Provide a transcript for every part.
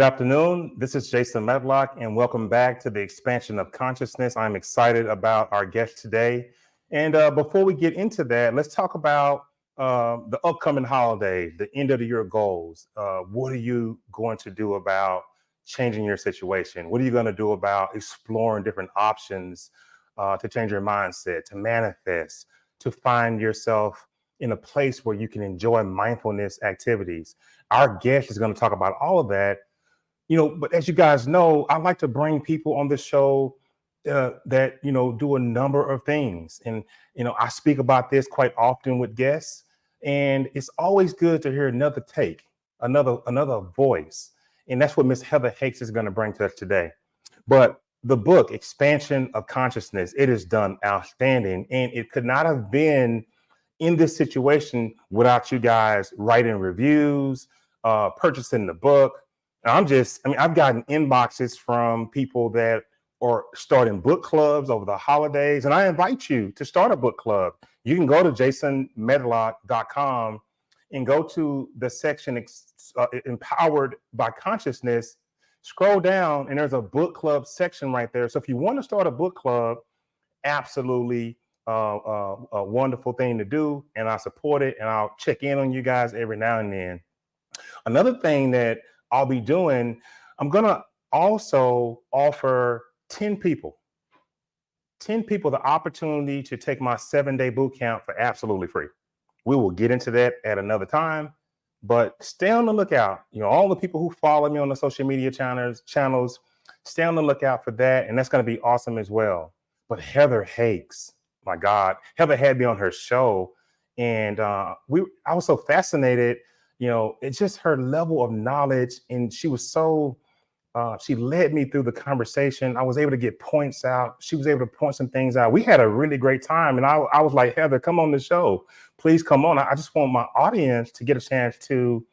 Good afternoon. This is Jason Medlock, and welcome back to the Expansion of Consciousness. I'm excited about our guest today. And before we get into that, let's talk about the upcoming holiday, the end of the year goals. What are you going to do about changing your situation? What are you going to do about exploring different options to change your mindset, to manifest, to find yourself in a place where you can enjoy mindfulness activities? Our guest is going to talk about all of that. But as you guys know, I like to bring people on the show that, do a number of things. And, I speak about this quite often with guests, and it's always good to hear another take, another voice. And that's what Miss Heather Hakes is going to bring to us today. But the book, Expansion of Consciousness, it is done outstanding. And it could not have been in this situation without you guys writing reviews, purchasing the book. I've gotten inboxes from people that are starting book clubs over the holidays, and I invite you to start a book club. You can go to jasonmedlock.com and go to the section Empowered by Consciousness, scroll down, and there's a book club section right there. So if you want to start a book club, absolutely a wonderful thing to do, and I support it, and I'll check in on you guys every now and then. Another thing that I'll be doing, I'm going to also offer 10 people the opportunity to take my 7-day boot camp for absolutely free. We will get into that at another time, but stay on the lookout. All the people who follow me on the social media channels, stay on the lookout for that. And that's going to be awesome as well. But Heather Hakes, my God, Heather had me on her show, and I was so fascinated. It's just her level of knowledge. And she was she led me through the conversation. I was able to get points out. She was able to point some things out. We had a really great time. And I was like, Heather, come on the show. Please come on. I just want my audience to get a chance to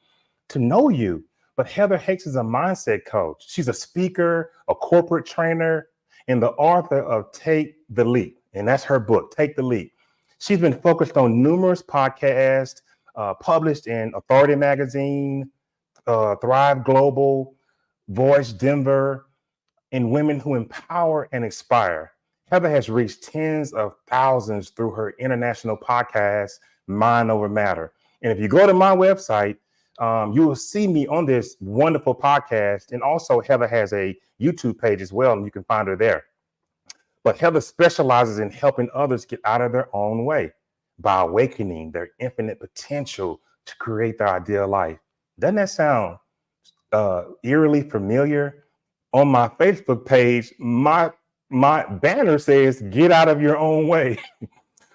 know you. But Heather Hakes is a mindset coach. She's a speaker, a corporate trainer, and the author of Take the Leap. And that's her book, Take the Leap. She's been focused on numerous podcasts, published in Authority Magazine, Thrive Global, Voyage Denver, and Women Who Empower and Inspire. Heather has reached tens of thousands through her international podcast, Mind Over Matter. And if you go to my website, you will see me on this wonderful podcast. And also Heather has a YouTube page as well, and you can find her there. But Heather specializes in helping others get out of their own way by awakening their infinite potential to create their ideal life. Doesn't that sound eerily familiar? On my Facebook page, my banner says, "Get out of your own way."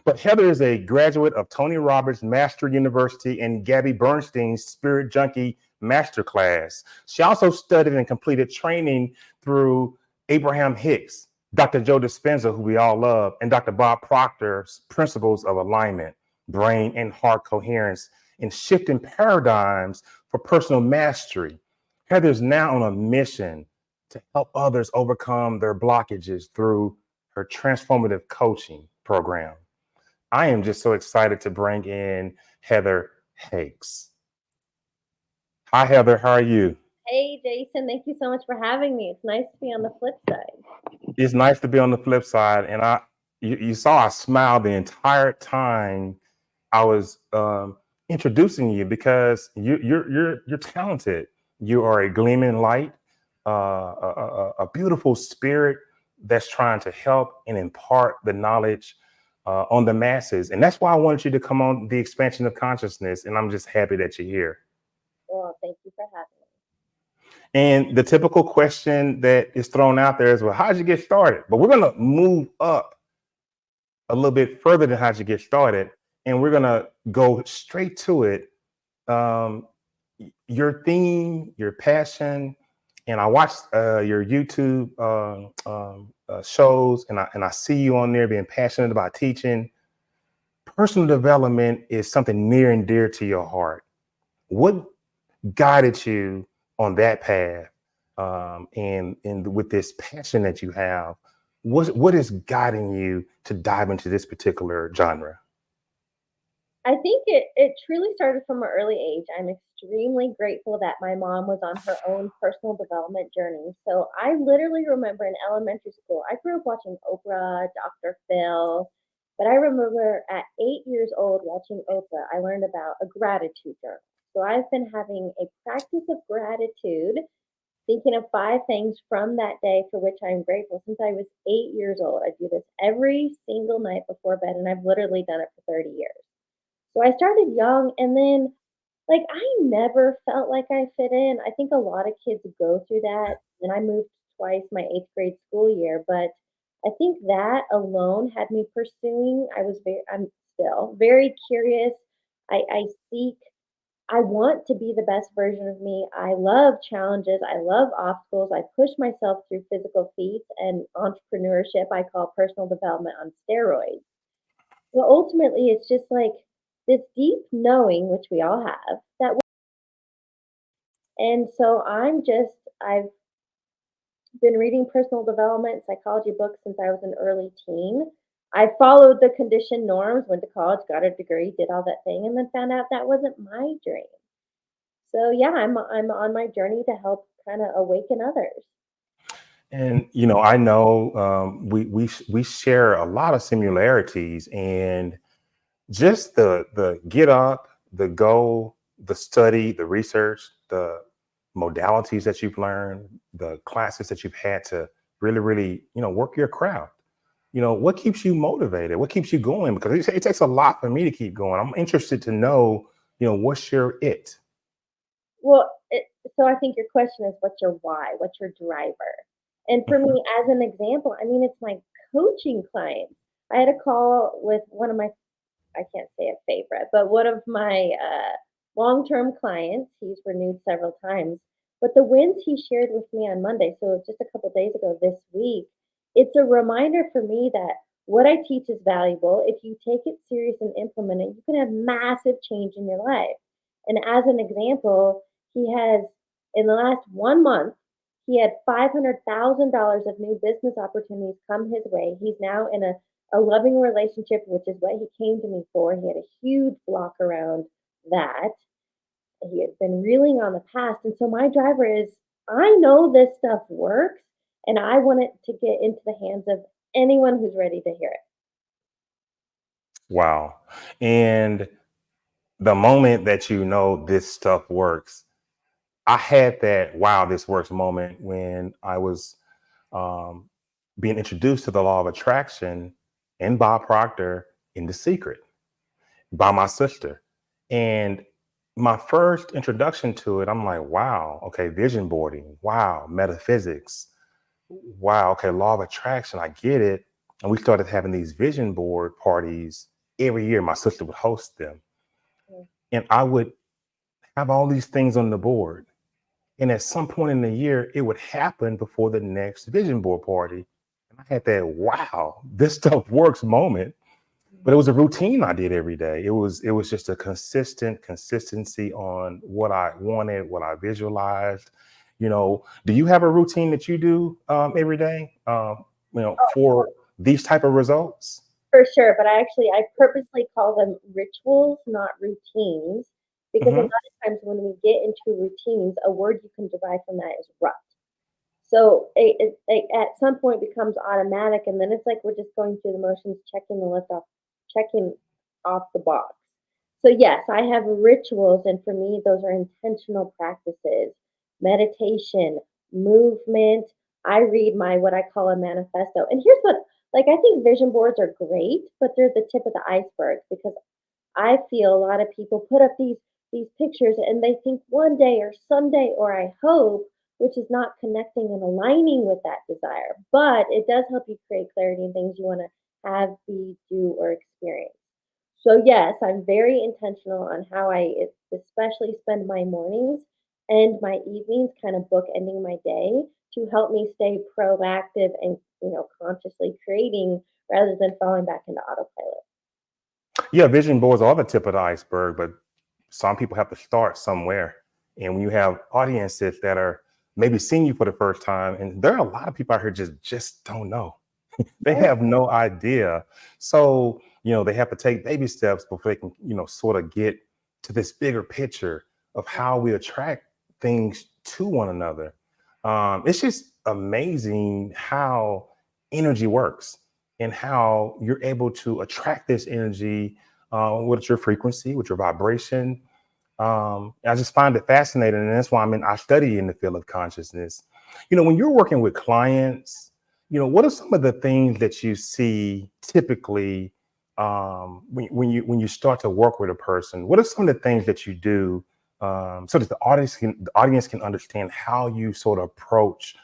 But Heather is a graduate of Tony Robbins Master University and Gabby Bernstein's Spirit Junkie Masterclass. She also studied and completed training through Abraham-Hicks, Dr. Joe Dispenza, who we all love, and Dr. Bob Proctor's Principles of Alignment, Brain and Heart Coherence, and Shifting Paradigms for Personal Mastery. Heather's now on a mission to help others overcome their blockages through her transformative coaching program. I am just so excited to bring in Heather Hakes. Hi, Heather. How are you? Hey, Jason. Thank you so much for having me. It's nice to be on the flip side. It's nice to be on the flip side. And you saw I smiled the entire time I was introducing you, because you're talented. You are a gleaming light, a beautiful spirit that's trying to help and impart the knowledge on the masses. And that's why I wanted you to come on the Expansion of Consciousness. And I'm just happy that you're here. Well, thank you for having me. And the typical question that is thrown out there is, well, how'd you get started? But we're going to move up a little bit further than how'd you get started. And we're going to go straight to it. Your theme, your passion, and I watched your YouTube shows, and I see you on there being passionate about teaching. Personal development is something near and dear to your heart. What guided you on that path, and with this passion that you have? What is guiding you to dive into this particular genre? I think it truly started from an early age. I'm extremely grateful that my mom was on her own personal development journey. So I literally remember in elementary school, I grew up watching Oprah, Dr. Phil, but I remember at 8 years old watching Oprah, I learned about a gratitude journal. So I've been having a practice of gratitude, thinking of 5 things from that day for which I'm grateful since I was 8 years old. I do this every single night before bed, and I've literally done it for 30 years. So I started young, and then, like, I never felt like I fit in. I think a lot of kids go through that, and I moved twice my 8th grade school year, but I think that alone had me pursuing. I'm still very curious. I seek, I want to be the best version of me. I love challenges. I love obstacles. I push myself through physical feats and entrepreneurship. I call personal development on steroids. Well, ultimately, it's just like this deep knowing, which we all have, that, and so I've been reading personal development, psychology books since I was an early teen. I followed the conditioned norms, went to college, got a degree, did all that thing, and then found out that wasn't my dream. So yeah, I'm on my journey to help kind of awaken others. And I know we share a lot of similarities, and just the get up, the go, the study, the research, the modalities that you've learned, the classes that you've had to really work your craft. What keeps you motivated? What keeps you going? Because it takes a lot for me to keep going. I'm interested to know, what's your it. Well, so I think your question is, what's your why? What's your driver? And for Mhm. me, as an example, I mean, it's my coaching clients. I had a call with one of my, I can't say a favorite, but one of my long-term clients. He's renewed several times. But the wins he shared with me on Monday, so just a couple days ago this week, it's a reminder for me that what I teach is valuable. If you take it serious and implement it, you can have massive change in your life. And as an example, he has, in the last 1 month, he had $500,000 of new business opportunities come his way. He's now in a loving relationship, which is what he came to me for. He had a huge block around that. He had been reeling on the past. And so my driver is, I know this stuff works, and I want it to get into the hands of anyone who's ready to hear it. Wow. And the moment that this stuff works, I had that wow, this works moment when I was um, being introduced to the law of attraction in Bob Proctor in The Secret by my sister. And my first introduction to it, I'm like, wow, okay, vision boarding, wow, metaphysics, wow, okay, law of attraction, I get it. And we started having these vision board parties every year. My sister would host them. Mm. And I would have all these things on the board. And at some point in the year, it would happen before the next vision board party. And I had that wow, this stuff works moment. But it was a routine I did every day. It was just a consistency on what I wanted, what I visualized. Do you have a routine that you do every day? For these type of results? For sure, but I purposely call them rituals, not routines, because a lot Hmm. of times when we get into routines, a word you can derive from that is rut. So it at some point becomes automatic, and then it's like we're just going through the motions, checking off the box. So yes, I have rituals, and for me, those are intentional practices, meditation, movement. I read my what I call a manifesto, and here's what, like, I think vision boards are great, but they're the tip of the iceberg because I feel a lot of people put up these pictures and they think one day or someday or I hope, which is not connecting and aligning with that desire. But it does help you create clarity in things you want to have, be, do, or experience. So yes, I'm very intentional on how especially spend my mornings and my evenings, kind of bookending my day to help me stay proactive and consciously creating rather than falling back into autopilot. Yeah, vision boards are the tip of the iceberg, but some people have to start somewhere. And when you have audiences that are maybe seeing you for the first time, and there are a lot of people out here just don't know. They Right. have no idea. So They have to take baby steps before they can, sort of get to this bigger picture of how we attract things to one another. It's just amazing how energy works and how you're able to attract this energy with your frequency, with your vibration. I just find it fascinating, and that's why I study in the field of consciousness. When you're working with clients, what are some of the things that you see typically when you start to work with a person? What are some of the things that you do so that the audience can understand how you sort of approach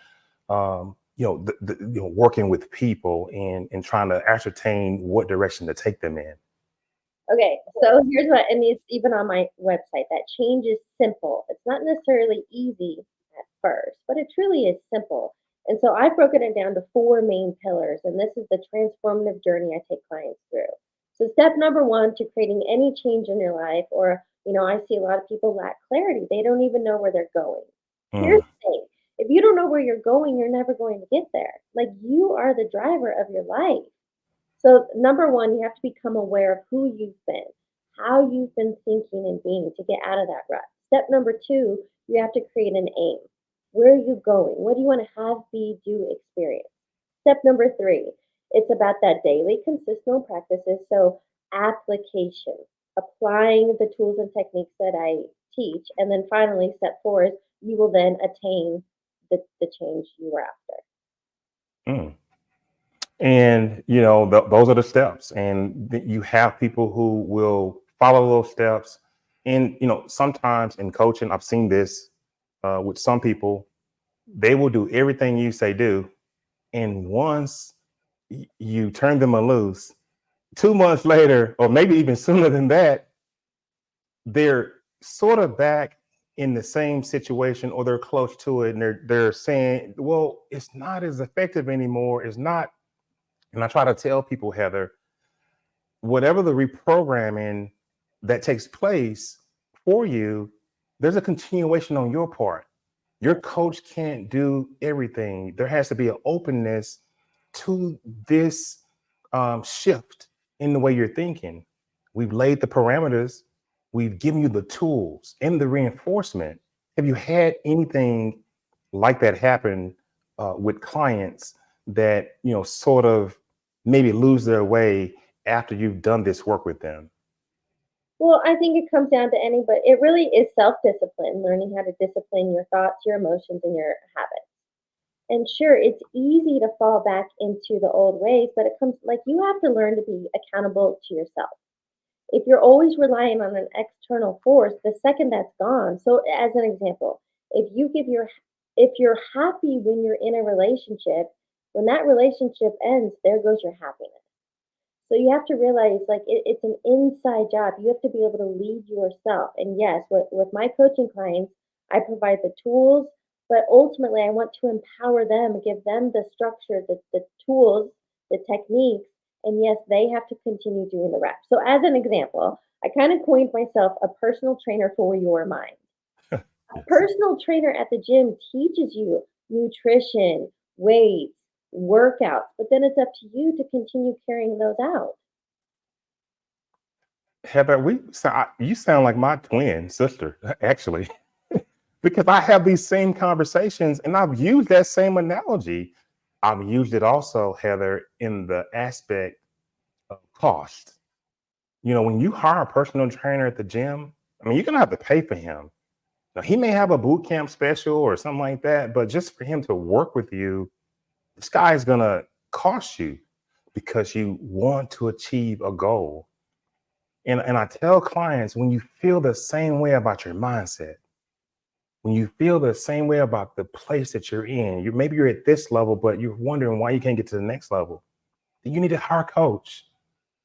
working with people and trying to ascertain what direction to take them in? Okay, so here's what, and it's even on my website, that change is simple. It's not necessarily easy at first, but it truly is simple. And so I've broken it down to four main pillars, and this is the transformative journey I take clients through. So step number one to creating any change in your life, or I see a lot of people lack clarity. They don't even know where they're going. Here's Mm, the thing. If you don't know where you're going, you're never going to get there. Like you are the driver of your life. So, number one, you have to become aware of who you've been, how you've been thinking and being to get out of that rut. Step number two, you have to create an aim. Where are you going? What do you want to have, be, do, experience? Step number three, it's about that daily, consistent practices. So, application, applying the tools and techniques that I teach. And then finally, step four is you will then attain the change you were after. mm. And those are the steps, and you have people who will follow those steps. And sometimes in coaching, I've seen this with some people. They will do everything you say do, and once you turn them loose, 2 months later, or maybe even sooner than that, they're sort of back in the same situation, or they're close to it, and they're saying, well, it's not as effective anymore. It's not. And I try to tell people, Heather, whatever the reprogramming that takes place for you, there's a continuation on your part. Your coach can't do everything. There has to be an openness to this shift in the way you're thinking. We've laid the parameters, we've given you the tools and the reinforcement. Have you had anything like that happen with clients that, sort of maybe lose their way after you've done this work with them? Well, I think it comes down to anybody. It really is self-discipline, learning how to discipline your thoughts, your emotions, and your habits. And sure, it's easy to fall back into the old ways, but it comes like you have to learn to be accountable to yourself. If you're always relying on an external force, the second that's gone. So, as an example, if you're happy when you're in a relationship, when that relationship ends, there goes your happiness. So you have to realize like it's an inside job. You have to be able to lead yourself. And yes, with my coaching clients, I provide the tools, but ultimately I want to empower them, give them the structure, the tools, the techniques. And yes, they have to continue doing the rest. So as an example, I kind of coined myself a personal trainer for your mind. A Yes. personal trainer at the gym teaches you nutrition, weights, workouts, but then it's up to you to continue carrying those out. Heather, you sound like my twin sister, actually, because I have these same conversations and I've used that same analogy. I've used it also, Heather, in the aspect of cost. When you hire a personal trainer at the gym, you're going to have to pay for him. Now, he may have a boot camp special or something like that, but just for him to work with you, this guy is going to cost you because you want to achieve a goal. And I tell clients, when you feel the same way about your mindset, when you feel the same way about the place that you're in, maybe you're at this level, but you're wondering why you can't get to the next level, then you need to hire a coach.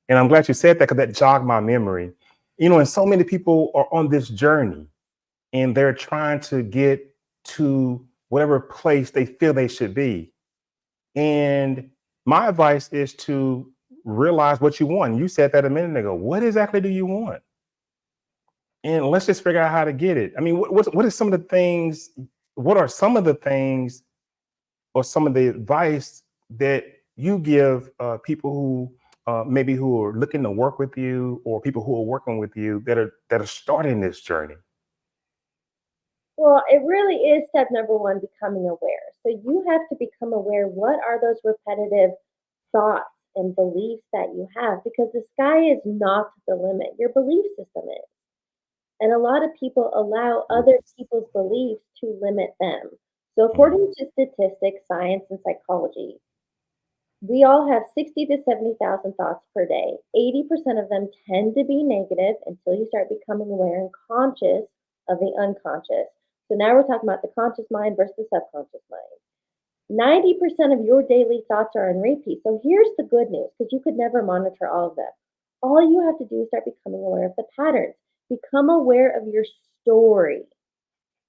And I'm glad you said that because that jogged my memory. And so many people are on this journey and they're trying to get to whatever place they feel they should be. And my advice is to realize what you want. You said that a minute ago. What exactly do you want? And let's just figure out how to get it. What are some of the things? What are some of the things or some of the advice that you give people who maybe who are looking to work with you, or people who are working with you that are starting this journey? Well, it really is step number one, becoming aware. So you have to become aware, what are those repetitive thoughts and beliefs that you have, because the sky is not the limit. Your belief system is. And a lot of people allow other people's beliefs to limit them. So, Mm, according to statistics, science, and psychology, we all have 60 to 70,000 thoughts per day. 80% of them tend to be negative until you start becoming aware and conscious of the unconscious. So now we're talking about the conscious mind versus the subconscious mind. 90% of your daily thoughts are on repeat. So here's the good news, because you could never monitor all of them. All you have to do is start becoming aware of the patterns. Become aware of your story,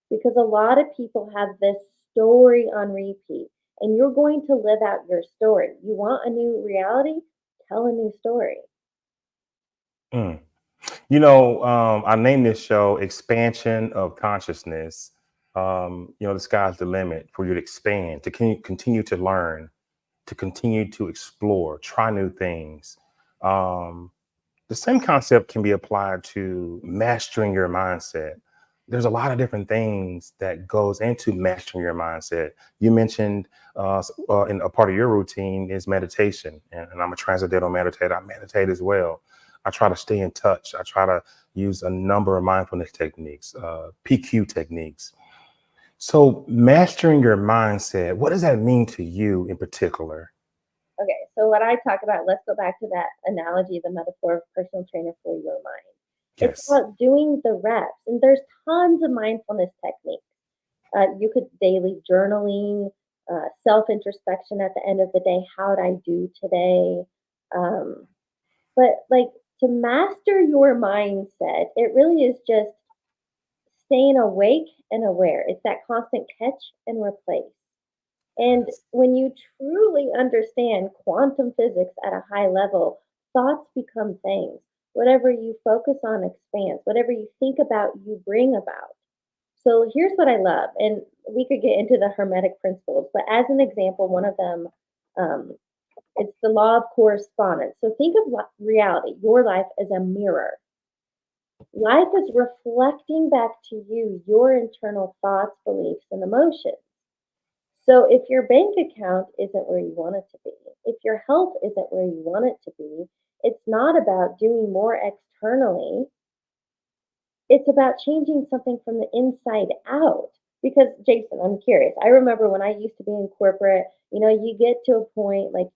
because a lot of people have this story on repeat, and you're going to live out your story. You want a new reality? Tell a new story. mm. I named this show Expansion of Consciousness. The sky's the limit for you to expand, to continue to learn, to continue to explore, try new things. Um, the same concept can be applied to mastering your mindset. There's a lot of different things that goes into mastering your mindset. You mentioned in a part of your routine is meditation, and I'm a transcendental meditator. I meditate as well. I try to stay in touch. I try to use a number of mindfulness techniques, PQ techniques. So mastering your mindset, what does that mean to you in particular? Okay, so what I talk about, let's go back to that analogy, the metaphor of personal trainer for your mind. It's Yes. about doing the reps, and there's tons of mindfulness techniques. You could daily journaling, self introspection at the end of the day. How did I do today? Um, but like, to master your mindset, it really is just staying awake and aware. It's that constant catch and replace. And Yes. when you truly understand quantum physics at a high level, thoughts become things. Whatever you focus on expands. Whatever you think about, you bring about. So here's what I love, and we could get into the Hermetic principles, but as an example, one of them, um, it's the law of correspondence. So think of reality, your life, as a mirror. Life is reflecting back to you your internal thoughts, beliefs, and emotions. So if your bank account isn't where you want it to be, if your health isn't where you want it to be, it's not about doing more externally. It's about changing something from the inside out. Because, Jason, I'm curious. I remember when I used to be in corporate, you get to a point like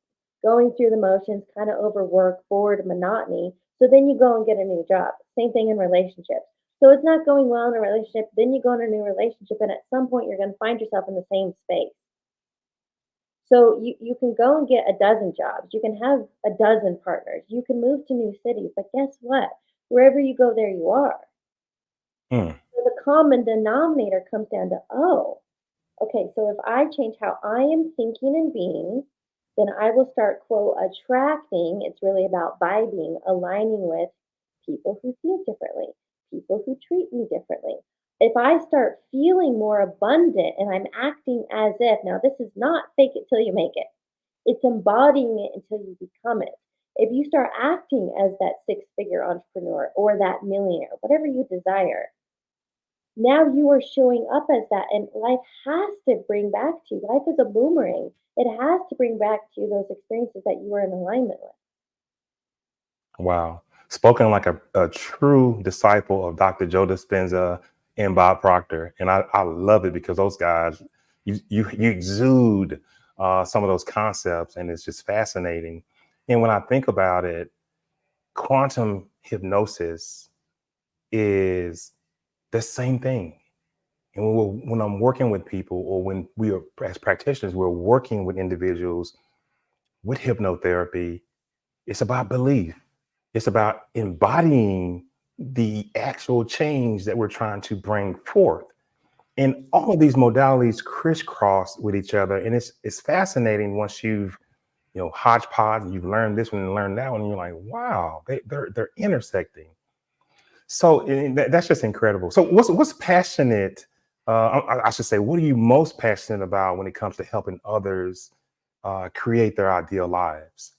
going through the motions, kind of overwork, bored, monotony. So then you go and get a new job. Same thing in relationships. So it's not going well in a relationship. Then you go in a new relationship, and at some point, you're going to find yourself in the same space. So you can go and get a dozen jobs. You can have a dozen partners. You can move to new cities. But guess what? Wherever you go, there you are. Mm, So the common denominator comes down to, oh, okay, so if I change how I am thinking and being, then I will start, quote, attracting. It's really about vibing, aligning with people who feel differently, people who treat me differently. If I start feeling more abundant and I'm acting as if, now this is not fake it till you make it, it's embodying it until you become it. If you start acting as that six-figure entrepreneur or that millionaire, whatever you desire, now you are showing up as that, and life has to bring back to you. Life is a boomerang. It has to bring back to you those experiences that you are in alignment with. wow. Spoken like a true disciple of Dr. Joe Dispenza and Bob Proctor. And I love it because those guys, you exude some of those concepts, and it's just fascinating. And when I think about it, quantum hypnosis is the same thing. And when I'm working with people, or when we are as practitioners, we're working with individuals with hypnotherapy, it's about belief. It's about embodying the actual change that we're trying to bring forth. And all of these modalities crisscross with each other. And it's fascinating once you've, hodgepodge, and you've learned this one and learned that one, and you're like, wow, they're intersecting. So that's just incredible. So what's passionate? I should say, what are you most passionate about when it comes to helping others create their ideal lives?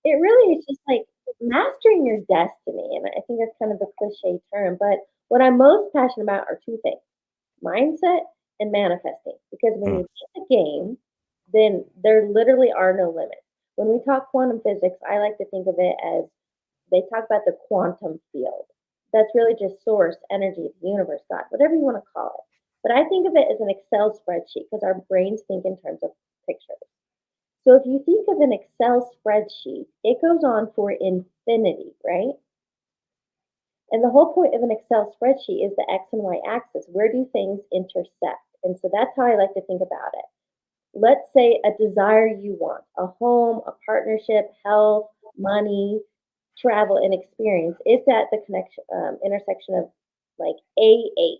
it really is just like mastering your destiny. And I think that's kind of a cliche term, but what I'm most passionate about are two things: mindset and manifesting. Because when Mm, you get the game, then there literally are no limits. When we talk quantum physics, I like to think of it as they talk about the quantum field. That's really just source, energy, the universe, God, whatever you want to call it. But I think of it as an Excel spreadsheet because our brains think in terms of pictures. So if you think of an Excel spreadsheet, it goes on for infinity, right? And the whole point of an Excel spreadsheet is the X and Y axis. Where do things intersect? And so that's how I like to think about it. Let's say a desire you want: a home, a partnership, health, money, travel, and experience. It's at the connection intersection of like A8.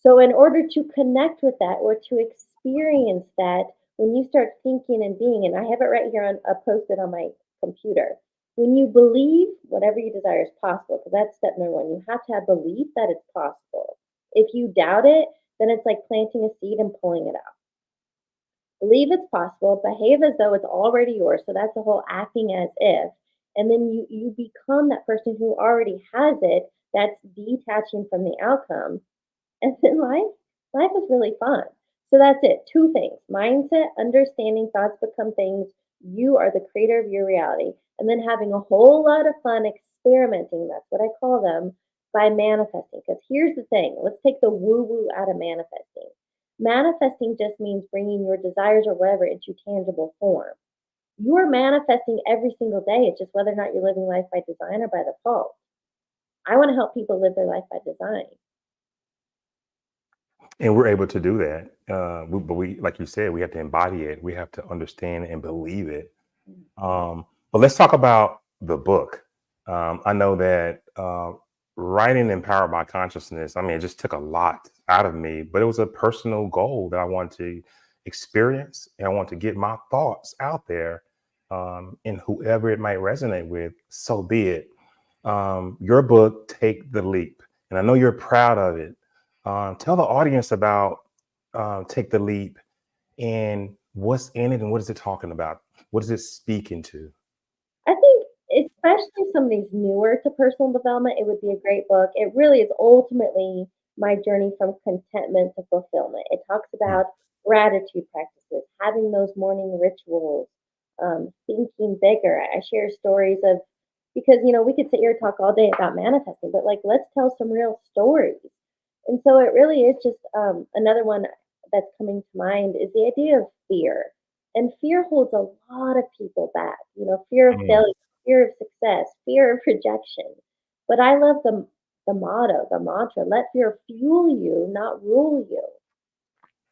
So, in order to connect with that or to experience that, when you start thinking and being, and I have it right here on a post it on my computer. When you believe whatever you desire is possible, because that's step number one, you have to have belief that it's possible. If you doubt it, then it's like planting a seed and pulling it out. Believe it's possible, behave as though it's already yours. So that's the whole acting as if. And then you become that person who already has it, that's detaching from the outcome. And then life is really fun. So that's it. Two things: mindset, understanding thoughts become things. You are the creator of your reality. And then having a whole lot of fun experimenting. That's what I call them, by manifesting. Because here's the thing: let's take the woo woo out of manifesting. Manifesting just means bringing your desires or whatever into tangible form. You're manifesting every single day. It's just whether or not you're living life by design or by default. I want to help people live their life by design. and we're able to do that. But we, like you said, we have to embody it. We have to understand and believe it. But let's talk about the book. I know that writing Empowered by Consciousness, I mean, it just took a lot out of me, but it was a personal goal that I wanted to experience, and I want to get my thoughts out there, and whoever it might resonate with, so be it. Your book, Take the Leap, and I know you're proud of it. Tell the audience about Take the Leap and what's in it and what is it talking about? What is it speaking to? I think, especially if somebody's newer to personal development, it would be a great book. It really is ultimately my journey from contentment to fulfillment. It talks Mm, about gratitude practices, having those morning rituals, thinking bigger. I share stories of, because we could sit here and talk all day about manifesting, but like, let's tell some real stories. And so it really is just another one that's coming to mind is the idea of fear. And fear holds a lot of people back. Fear of mm. failure, fear of success, fear of rejection. But I love the motto, the mantra: let fear fuel you, not rule you.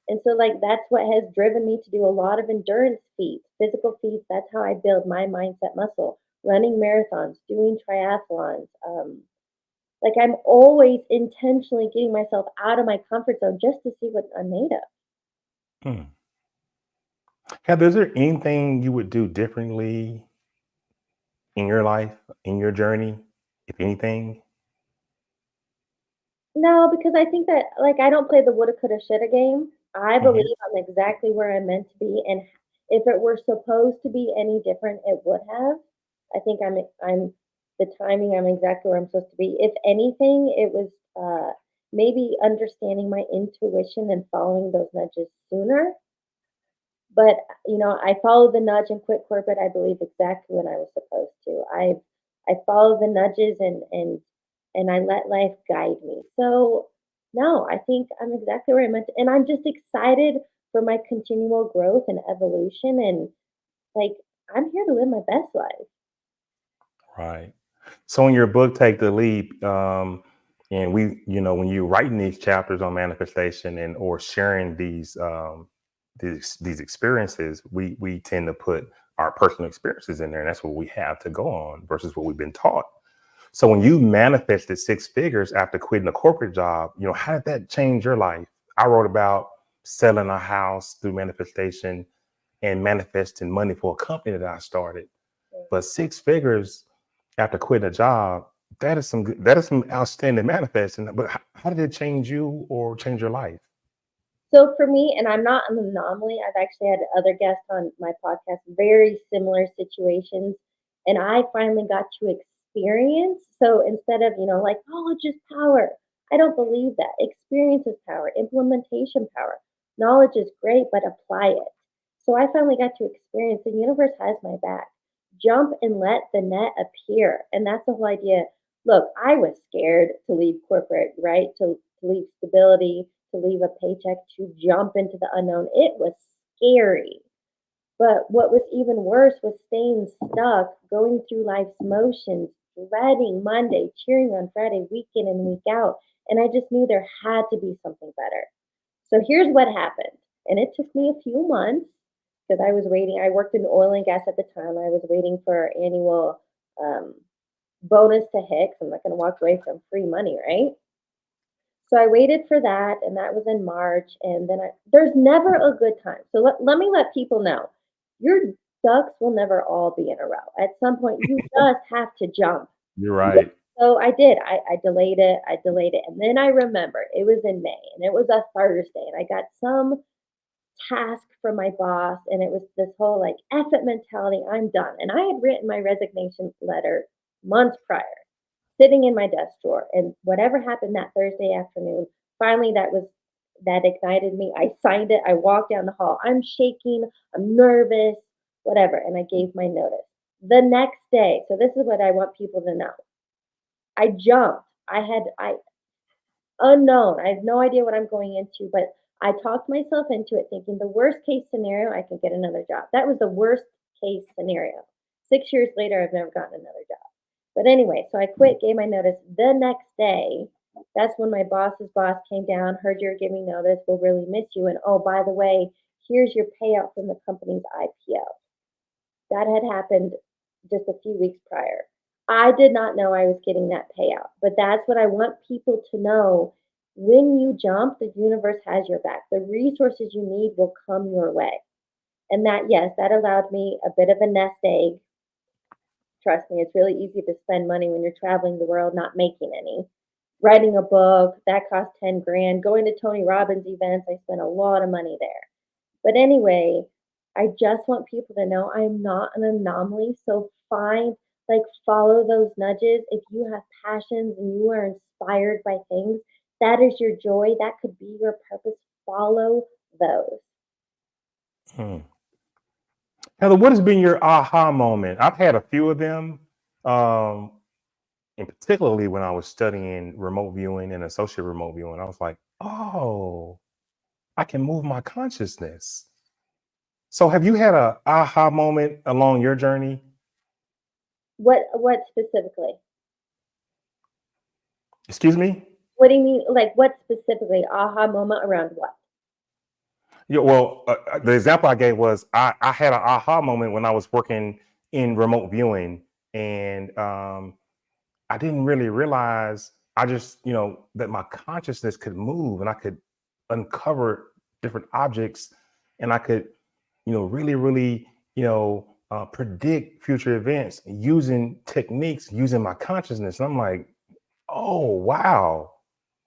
And so, like, that's what has driven me to do a lot of endurance feats, physical feats. That's how I build my mindset muscle: running marathons, doing triathlons. Like, I'm always intentionally getting myself out of my comfort zone just to see what I'm made of. Hmm. Heather, is there anything you would do differently in your life, in your journey, if anything? No, because I think that, like, I don't play the woulda, coulda, shoulda game. I Mhm. believe I'm exactly where I'm meant to be, and if it were supposed to be any different, it would have. I think I'm the timing. I'm exactly where I'm supposed to be. If anything, it was maybe understanding my intuition and following those nudges sooner. But I followed the nudge and quit corporate, I believe, exactly when I was supposed to. I followed the nudges and I let life guide me. So no, I think I'm exactly where I'm meant to, and I'm just excited for my continual growth and evolution, and like, I'm here to live my best life. Right. So in your book, Take the Leap, and when you're writing these chapters on manifestation and or sharing these experiences, we tend to put our personal experiences in there, and that's what we have to go on versus what we've been taught. So when you manifested six figures after quitting a corporate job, how did that change your life? I wrote about selling a house through manifestation and manifesting money for a company that I started. But six figures after quitting a job, that is some outstanding manifesting. But how did it change you or change your life? So for me, and I'm not an anomaly, I've actually had other guests on my podcast, very similar situations, and I finally got to experience. So instead of, like knowledge is power, I don't believe that. Experience is power, implementation power. Knowledge is great, but apply it. So I finally got to experience the universe has my back. Jump and let the net appear. And that's the whole idea. Look, I was scared to leave corporate, right? To leave stability, to leave a paycheck, to jump into the unknown. It was scary. But what was even worse was staying stuck, going through life's motions, dreading Monday, cheering on Friday, week in and week out. And I just knew there had to be something better. So here's what happened. And it took me a few months because I was waiting. I worked in oil and gas at the time. I was waiting for our annual um, bonus to Hicks. I'm not going to walk away from free money, right? So I waited for that, and that was in March. And then there's never a good time. So let me let people know your ducks will never all be in a row. At some point, you just have to jump. You're right. So I did. I delayed it. I delayed it. And then I remembered it was in May and it was a Thursday. And I got some task from my boss. And it was this whole like, F it mentality. I'm done. And I had written my resignation letter months prior, sitting in my desk drawer. And whatever happened that Thursday afternoon, finally that ignited me. I signed it. I walked down the hall. I'm shaking. I'm nervous, whatever. And I gave my notice. The next day, so this is what I want people to know. I jumped. I unknown. I have no idea what I'm going into, but I talked myself into it thinking the worst case scenario, I can get another job. That was the worst case scenario. 6 years later, I've never gotten another job. But anyway, so I quit, gave my notice. The next day, that's when my boss's boss came down, heard you're giving notice, we'll really miss you. And oh, by the way, here's your payout from the company's IPO. That had happened just a few weeks prior. I did not know I was getting that payout, but that's what I want people to know. When you jump, the universe has your back. The resources you need will come your way. And that, yes, that allowed me a bit of a nest egg. Trust me, it's really easy to spend money when you're traveling the world not making any. Writing a book, that cost 10 grand. Going to Tony Robbins events, I spent a lot of money there. But anyway, I just want people to know I'm not an anomaly. So follow those nudges. If you have passions and you are inspired by things, that is your joy. That could be your purpose. Follow those. Hmm. Heather, what has been your aha moment? I've had a few of them, um, and particularly when I was studying remote viewing and associate remote viewing, I was like, oh, I can move my consciousness. So have you had a aha moment along your journey? What specifically? Excuse me? What do you mean? Like what specifically? Aha moment around what? Yeah, well, the example I gave was I had an aha moment when I was working in remote viewing, and I didn't really realize I just, that my consciousness could move and I could uncover different objects and I could, really, really, predict future events using techniques, using my consciousness. And I'm like, oh, wow.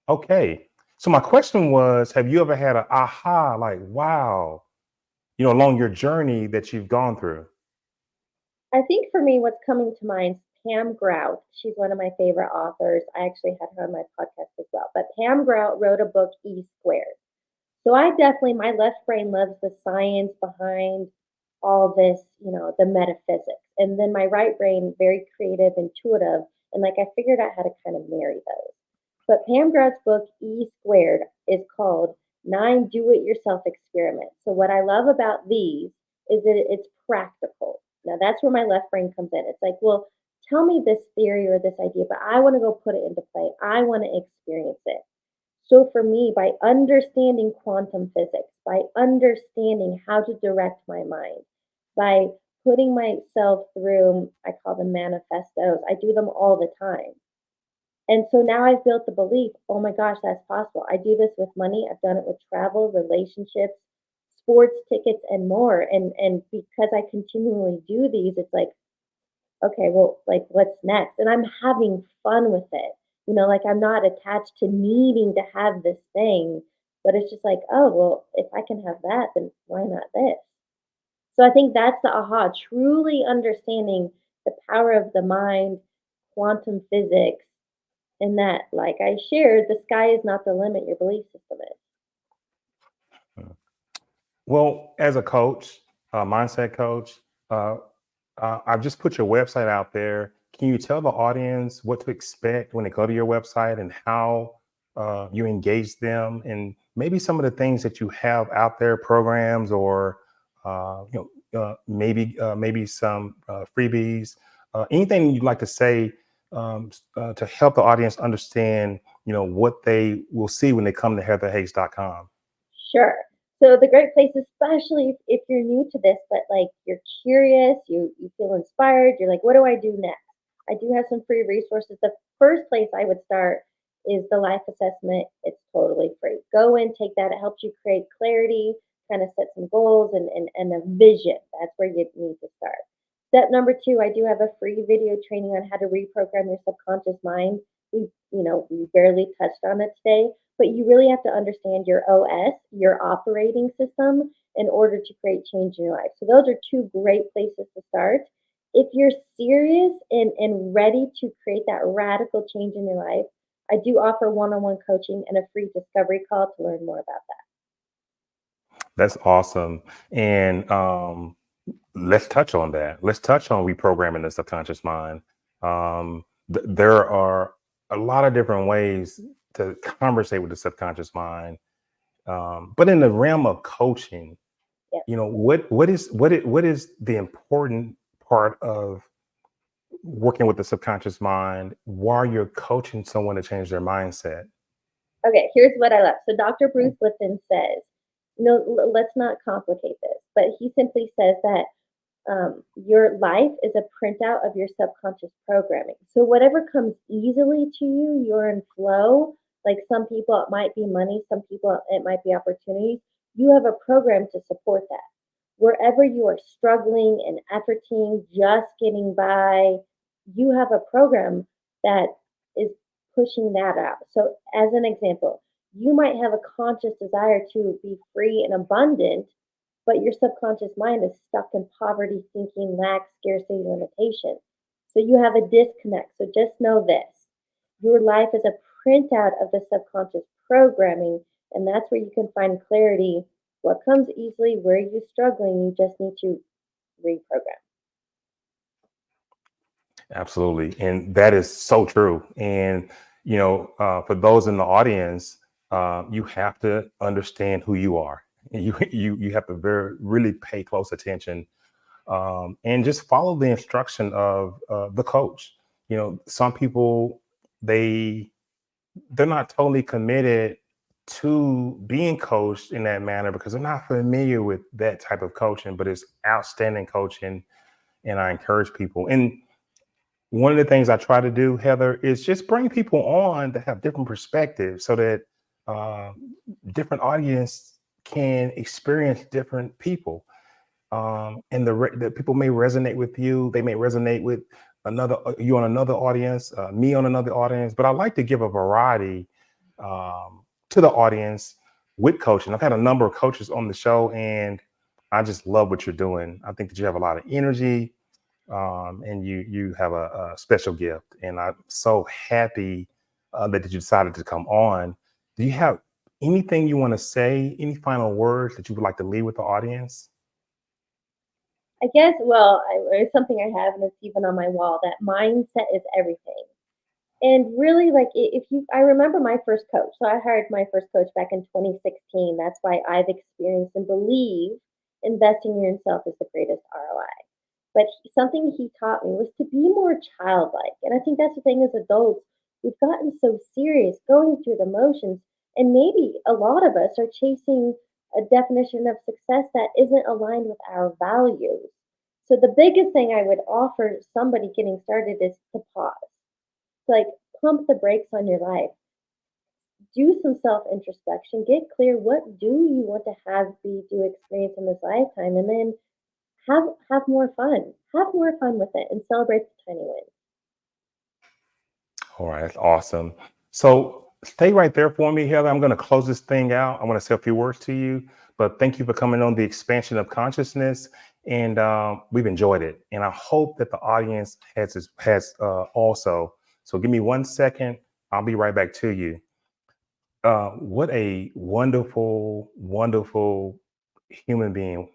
Okay. So my question was, have you ever had an aha, like, wow, along your journey that you've gone through? I think for me, what's coming to mind is Pam Grout. She's one of my favorite authors. I actually had her on my podcast as well. But Pam Grout wrote a book, E Squared. So my left brain loves the science behind all this, the metaphysics. And then my right brain, very creative, intuitive. And like I figured out how to kind of marry those. But Pam Grout's book, E Squared, is called Nine Do It Yourself Experiments. So what I love about these is that it's practical. Now that's where my left brain comes in. It's like, well, tell me this theory or this idea, but I want to go put it into play. I want to experience it. So for me, by understanding quantum physics, by understanding how to direct my mind, by putting myself through, I call them manifestos. I do them all the time. And so now I've built the belief, oh my gosh, that's possible. I do this with money. I've done it with travel, relationships, sports tickets, and more. And because I continually do these, it's like, okay, well, like what's next? And I'm having fun with it. Like I'm not attached to needing to have this thing, But it's just like, oh, well, if I can have that, then why not this? So I think that's the aha, truly understanding the power of the mind, quantum physics, and that, like I shared, the sky is not the limit, your belief system is. Well, as a coach, a mindset coach, uh, I've just put your website out there. Can you tell the audience what to expect when they go to your website and how you engage them, and maybe some of the things that you have out there, programs or maybe some freebies, anything you'd like to say to help the audience understand, what they will see when they come to heatherhakes.com. Sure. So the great place, especially if you're new to this, but like you're curious, you feel inspired, you're like, what do I do next? I do have some free resources. The first place I would start is the life assessment. It's totally free. Go in, take that. It helps you create clarity, kind of set some goals and a vision. That's where you need to start. Step number two, I do have a free video training on how to reprogram your subconscious mind. We barely touched on it today, but you really have to understand your OS, your operating system, in order to create change in your life. So those are two great places to start. If you're serious and ready to create that radical change in your life, I do offer one-on-one coaching and a free discovery call to learn more about that. That's awesome. And let's touch on that. Let's touch on reprogramming the subconscious mind. There are a lot of different ways to conversate with the subconscious mind. But in the realm of coaching, Yeah. what is the important part of working with the subconscious mind while you're coaching someone to change their mindset? Okay, here's what I love. So Dr. Bruce Lipton says, no, let's not complicate this, but he simply says that your life is a printout of your subconscious programming. So whatever comes easily to you, you're in flow. Like some people, it might be money. Some people, it might be opportunities. You have a program to support that. Wherever you are struggling and efforting, just getting by, you have a program that is pushing that out. So, as an example, you might have a conscious desire to be free and abundant, but your subconscious mind is stuck in poverty, thinking, lack, scarcity, limitation. So you have a disconnect. So just know this, your life is a printout of the subconscious programming, and that's where you can find clarity. What comes easily, where you're struggling, you just need to reprogram. Absolutely. And that is so true. And, for those in the audience, you have to understand who you are. You have to really pay close attention, and just follow the instruction of the coach. Some people, they they're not totally committed to being coached in that manner because they're not familiar with that type of coaching, but it's outstanding coaching. And I encourage people. And one of the things I try to do, Heather, is just bring people on that have different perspectives so that uh, different audience can experience different people. And the people may resonate with you. They may resonate with you on another audience, me on another audience. But I like to give a variety to the audience with coaching. I've had a number of coaches on the show, and I just love what you're doing. I think that you have a lot of energy, and you have a special gift. And I'm so happy that you decided to come on. Do you have anything you want to say? Any final words that you would like to leave with the audience? I guess, well, it's something I have, and it's even on my wall, that mindset is everything. And really, like, if you, I remember my first coach. So I hired my first coach back in 2016. That's why I've experienced and believe investing in yourself is the greatest ROI. But something he taught me was to be more childlike. And I think that's the thing as adults, we've gotten so serious going through the motions. And maybe a lot of us are chasing a definition of success that isn't aligned with our values. So the biggest thing I would offer somebody getting started is to pause, like pump the brakes on your life, do some self introspection, get clear, what do you want to have be do experience in this lifetime, and then have more fun, have more fun with it, and celebrate the tiny wins. All right, that's awesome. So stay right there for me, Heather. I'm going to close this thing out. I want to say a few words to you, but thank you for coming on the expansion of consciousness. And we've enjoyed it. And I hope that the audience has also. So give me 1 second. I'll be right back to you. What a wonderful, wonderful human being.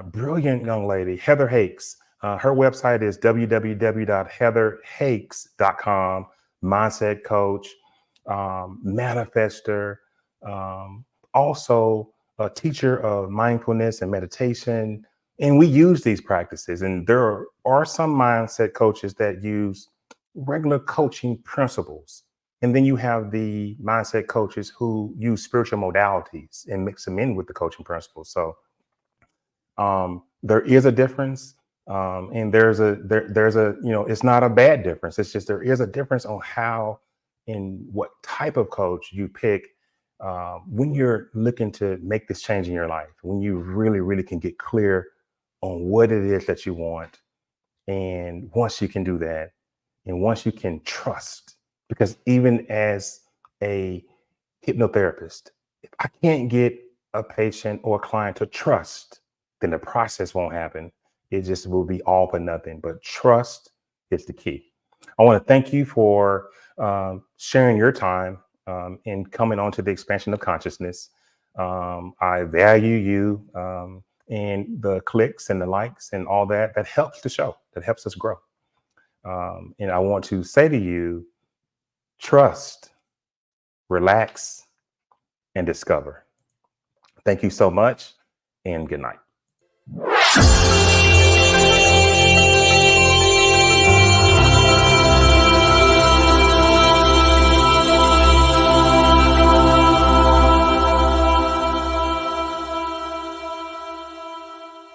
Brilliant young lady, Heather Hakes. Her website is www.heatherhakes.com. Mindset coach, manifester, also a teacher of mindfulness and meditation. And we use these practices. And there are some mindset coaches that use regular coaching principles. And then you have the mindset coaches who use spiritual modalities and mix them in with the coaching principles. So there is a difference, and there's a it's not a bad difference. It's just there is a difference on how and what type of coach you pick when you're looking to make this change in your life. When you really, really can get clear on what it is that you want, and once you can do that, and once you can trust, because even as a hypnotherapist, if I can't get a patient or a client to trust, then the process won't happen. It just will be all for nothing. But trust is the key. I want to thank you for sharing your time and coming on to the expansion of consciousness. I value you and the clicks and the likes and all that. That helps the show. That helps us grow. And I want to say to you, trust, relax, and discover. Thank you so much, and good night.